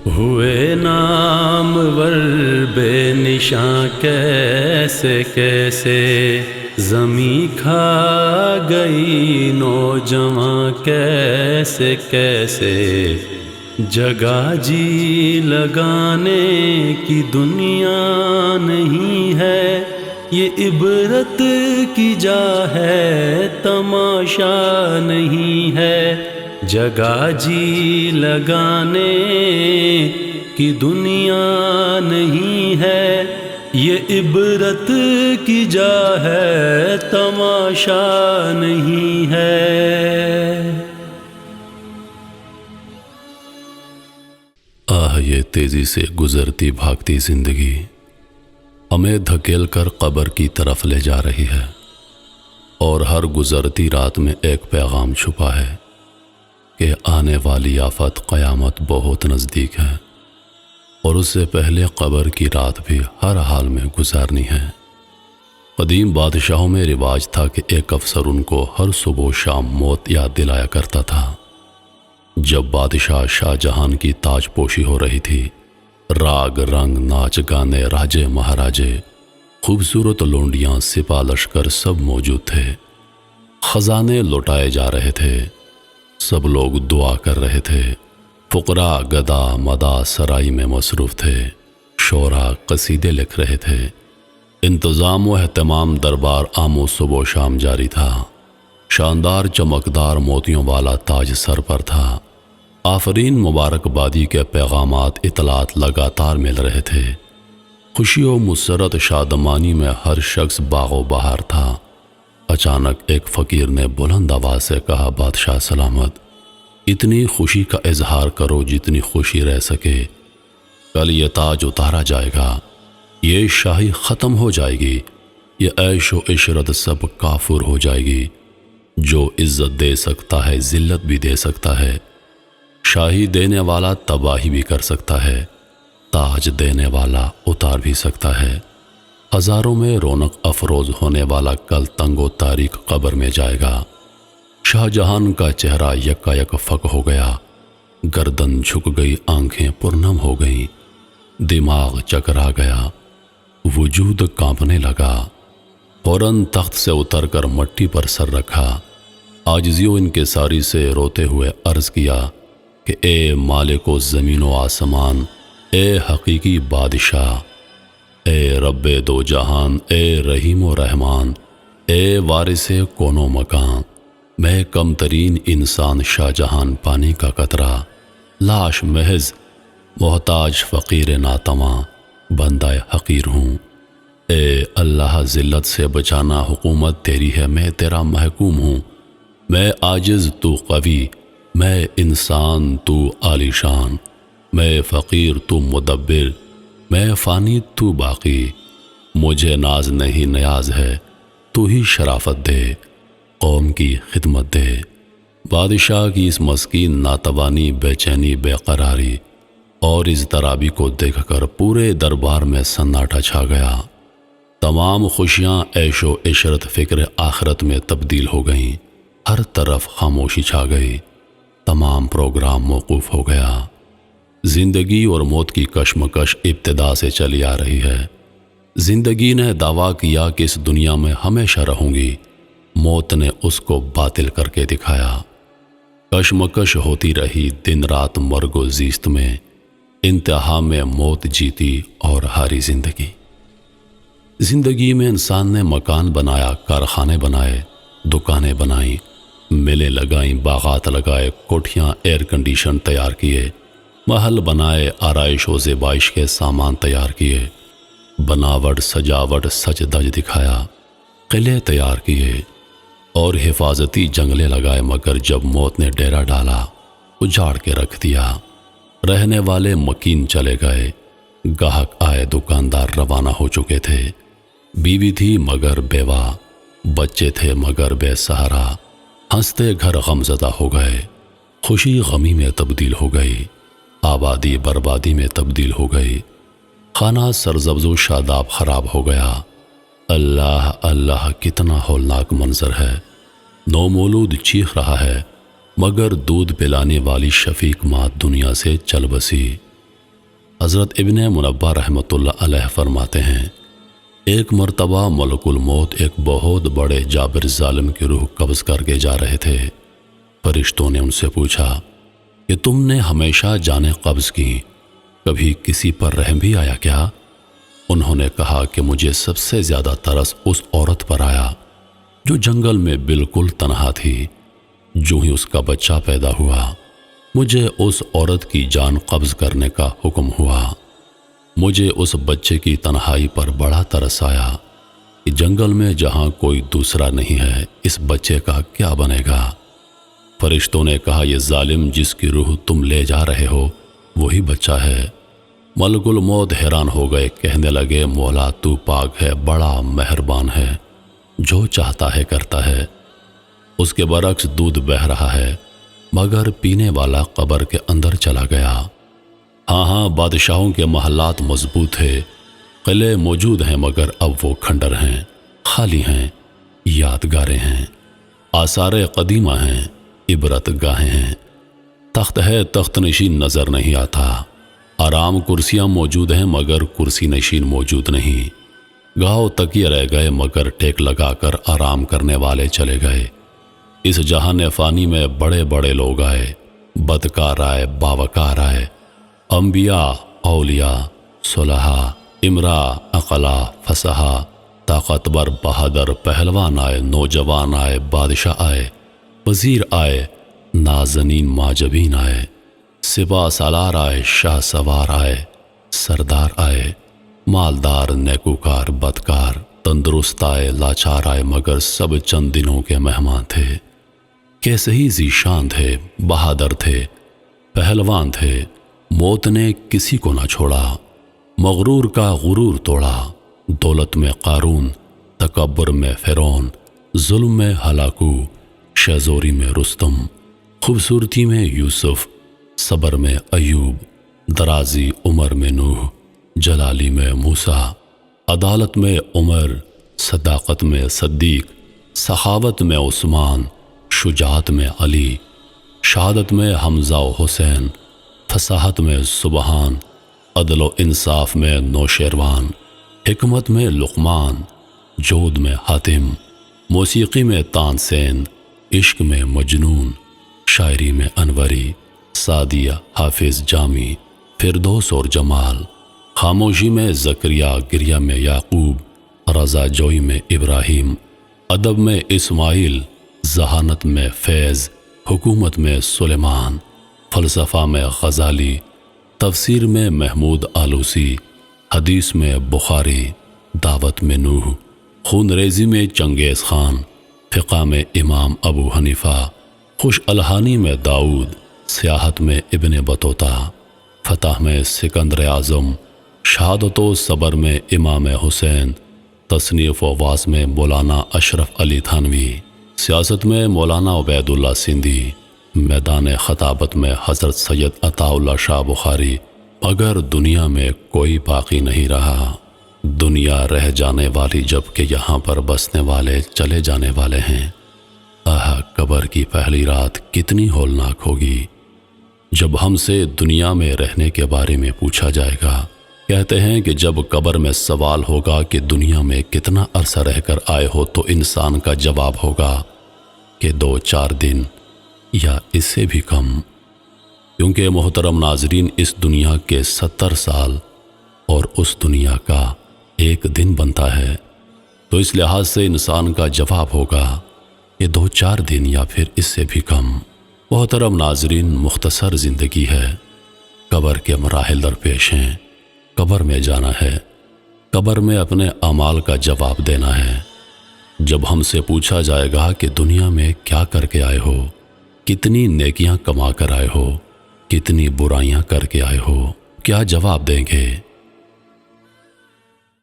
ہوئے نامور بے نشاں کیسے کیسے، زمیں کھا گئی نوجواں کیسے کیسے، جگہ جی لگانے کی دنیا نہیں ہے، یہ عبرت کی جا ہے تماشا نہیں ہے، جگہ جی لگانے کی دنیا نہیں ہے، یہ عبرت کی جا ہے تماشا نہیں ہے۔ یہ تیزی سے گزرتی بھاگتی زندگی ہمیں دھکیل کر قبر کی طرف لے جا رہی ہے، اور ہر گزرتی رات میں ایک پیغام چھپا ہے کہ آنے والی آفت قیامت بہت نزدیک ہے، اور اس سے پہلے قبر کی رات بھی ہر حال میں گزارنی ہے۔ قدیم بادشاہوں میں رواج تھا کہ ایک افسر ان کو ہر صبح و شام موت یاد دلایا کرتا تھا۔ جب بادشاہ شاہ جہان کی تاج پوشی ہو رہی تھی، راگ رنگ ناچ گانے راجے مہاراجے، خوبصورت لونڈیاں سپاہ لشکر سب موجود تھے، خزانے لوٹائے جا رہے تھے، سب لوگ دعا کر رہے تھے، فقراء گدا مدا سرائی میں مصروف تھے، شعراء قصیدے لکھ رہے تھے، انتظام و اہتمام دربار عام و صبح و شام جاری تھا، شاندار چمکدار موتیوں والا تاج سر پر تھا، آفرین مبارکبادی کے پیغامات اطلاعات لگاتار مل رہے تھے، خوشی و مسرت شادمانی میں ہر شخص باغ و بہار تھا۔ اچانک ایک فقیر نے بلند آواز سے کہا، بادشاہ سلامت، اتنی خوشی کا اظہار کرو جتنی خوشی رہ سکے، کل یہ تاج اتارا جائے گا، یہ شاہی ختم ہو جائے گی، یہ عیش و عشرت سب کافر ہو جائے گی، جو عزت دے سکتا ہے ذلت بھی دے سکتا ہے، شاہی دینے والا تباہی بھی کر سکتا ہے، تاج دینے والا اتار بھی سکتا ہے، ہزاروں میں رونق افروز ہونے والا کل تنگ و تاریک قبر میں جائے گا۔ شاہ جہان کا چہرہ یکا یک فک ہو گیا، گردن جھک گئی، آنکھیں پرنم ہو گئیں، دماغ چکرا گیا، وجود کانپنے لگا، فوراً تخت سے اتر کر مٹی پر سر رکھا، عاجزی و انکساری سے روتے ہوئے عرض کیا کہ اے مالک و زمین و آسمان، اے حقیقی بادشاہ، اے رب دو جہان، اے رحیم و رحمان، اے وارث کون و مکان، میں کم ترین انسان شاہ جہان پانی کا قطرہ، لاش محض، محتاج فقیر ناتواں، بندہ حقیر ہوں، اے اللہ ذلت سے بچانا حکومت تیری ہے، میں تیرا محکوم ہوں، میں عاجز تو قوی، میں انسان تو عالی شان، میں فقیر تو مدبر، میں فانی تو باقی، مجھے ناز نہیں نیاز ہے، تو ہی شرافت دے، قوم کی خدمت دے۔ بادشاہ کی اس مسکین ناتوانی، بے چینی، بے قراری اور اضطرابی کو دیکھ کر پورے دربار میں سناٹا چھا گیا، تمام خوشیاں عیش و عشرت فکر آخرت میں تبدیل ہو گئیں، ہر طرف خاموشی چھا گئی، تمام پروگرام موقوف ہو گیا۔ زندگی اور موت کی کشمکش ابتدا سے چلی آ رہی ہے۔ زندگی نے دعویٰ کیا کہ اس دنیا میں ہمیشہ رہوں گی، موت نے اس کو باطل کر کے دکھایا۔ کشمکش ہوتی رہی دن رات مرگ و زیست میں، انتہا میں موت جیتی اور ہاری زندگی۔ زندگی میں انسان نے مکان بنایا، کارخانے بنائے، دکانیں بنائیں، میلے لگائیں، باغات لگائے، کوٹھیاں ایئر کنڈیشن تیار کیے، محل بنائے، آرائش و زیبائش کے سامان تیار کیے، بناوٹ سجاوٹ سچ دج دکھایا، قلعے تیار کیے اور حفاظتی جنگلے لگائے، مگر جب موت نے ڈیرا ڈالا، اجاڑ کے رکھ دیا۔ رہنے والے مکین چلے گئے، گاہک آئے، دکاندار روانہ ہو چکے تھے، بیوی تھی مگر بیوہ، بچے تھے مگر بے سہارا، ہنستے گھر غمزدہ ہو گئے، خوشی غمی میں تبدیل ہو گئی، آبادی بربادی میں تبدیل ہو گئی، خانہ سرسبز و شاداب خراب ہو گیا۔ اللہ اللہ، کتنا ہولناک منظر ہے، نومولود چیخ رہا ہے مگر دودھ پلانے والی شفیق ماں دنیا سے چل بسی۔ حضرت ابن منبہ رحمۃ اللہ علیہ فرماتے ہیں، ایک مرتبہ ملک الموت ایک بہت بڑے جابر ظالم کی روح قبض کر کے جا رہے تھے۔ فرشتوں نے ان سے پوچھا کہ تم نے ہمیشہ جانیں قبض کی، کبھی کسی پر رحم بھی آیا کیا؟ انہوں نے کہا کہ مجھے سب سے زیادہ ترس اس عورت پر آیا جو جنگل میں بالکل تنہا تھی۔ جو ہی اس کا بچہ پیدا ہوا، مجھے اس عورت کی جان قبض کرنے کا حکم ہوا۔ مجھے اس بچے کی تنہائی پر بڑا ترس آیا کہ جنگل میں جہاں کوئی دوسرا نہیں ہے، اس بچے کا کیا بنے گا؟ فرشتوں نے کہا، یہ ظالم جس کی روح تم لے جا رہے ہو وہی بچہ ہے۔ ملک الموت حیران ہو گئے، کہنے لگے، مولا تو پاک ہے، بڑا مہربان ہے، جو چاہتا ہے کرتا ہے۔ اس کے برعکس دودھ بہہ رہا ہے، مگر پینے والا قبر کے اندر چلا گیا۔ ہاں بادشاہوں کے محلات مضبوط ہیں، قلعے موجود ہیں، مگر اب وہ کھنڈر ہیں، خالی ہیں، یادگاریں ہیں، آثار قدیمہ ہیں، عبرت گاہیں ہیں۔ تخت ہے، تخت نشین نظر نہیں آتا۔ آرام کرسیاں موجود ہیں، مگر کرسی نشین موجود نہیں۔ گاؤ تکیے رہ گئے، مگر ٹیک لگا کر آرام کرنے والے چلے گئے۔ اس جہان فانی میں بڑے بڑے لوگ آئے، بدکار آئے، باوقار آئے، انبیاء، اولیاء، صلحاء، امراء، عقلاء، فصحاء، طاقتور، بہادر، پہلوان آئے، نوجوان آئے، بادشاہ آئے، وزیر آئے، نازنین معجبین آئے، سپاہ سالار آئے، شاہ سوار آئے، سردار آئے، مالدار، نیکوکار، بدکار، تندرست آئے، لاچار آئے، مگر سب چند دنوں کے مہمان تھے۔ کیسے ہی ذیشان تھے، بہادر تھے، پہلوان تھے۔ موت نے کسی کو نہ چھوڑا، مغرور کا غرور توڑا، دولت میں قارون، تکبر میں فرعون، ظلم میں ہلاکو، شہزوری میں رستم، خوبصورتی میں یوسف، صبر میں ایوب، درازی عمر میں نوح، جلالی میں موسیٰ، عدالت میں عمر، صداقت میں صدیق، سخاوت میں عثمان، شجاعت میں علی، شہادت میں حمزہ و حسین، فصاحت میں سبحان، عدل و انصاف میں نوشیروان، حکمت میں لقمان، جود میں حاتم، موسیقی میں تانسین، عشق میں مجنون، شاعری میں انوری، سعدیہ، حافظ، جامی، فردوس اور جمال، خاموشی میں زکریا، گریہ میں یعقوب، رضا جوئی میں ابراہیم، ادب میں اسماعیل، ذہانت میں فیض، حکومت میں سلیمان، فلسفہ میں غزالی، تفسیر میں محمود آلوسی، حدیث میں بخاری، دعوت میں نوح، خون ریزی میں چنگیز خان، فقہ میں امام ابو حنیفہ، خوش الحانی میں داؤد، سیاحت میں ابن بطوطہ، فتح میں سکندر اعظم، شہادت و صبر میں امام حسین، تصنیف و واس میں مولانا اشرف علی تھانوی، سیاست میں مولانا عبید اللہ سندھی، میدان خطابت میں حضرت سید عطا اللہ شاہ بخاری۔ اگر دنیا میں کوئی باقی نہیں رہا، دنیا رہ جانے والی، جبکہ یہاں پر بسنے والے چلے جانے والے ہیں۔ قبر کی پہلی رات کتنی ہولناک ہوگی جب ہم سے دنیا میں رہنے کے بارے میں پوچھا جائے گا۔ کہتے ہیں کہ جب قبر میں سوال ہوگا کہ دنیا میں کتنا عرصہ رہ کر آئے ہو، تو انسان کا جواب ہوگا کہ 2-4 دن یا اس سے بھی کم، کیونکہ محترم ناظرین، اس دنیا کے 70 سال اور اس دنیا کا 1 دن بنتا ہے، تو اس لحاظ سے انسان کا جواب ہوگا کہ 2-4 دن یا پھر اس سے بھی کم۔ محترم ناظرین، مختصر زندگی ہے، قبر کے مراحل درپیش ہیں۔ قبر میں جانا ہے، قبر میں اپنے اعمال کا جواب دینا ہے۔ جب ہم سے پوچھا جائے گا کہ دنیا میں کیا کر کے آئے ہو، کتنی نیکیاں کما کر آئے ہو، کتنی برائیاں کر کے آئے ہو، کیا جواب دیں گے؟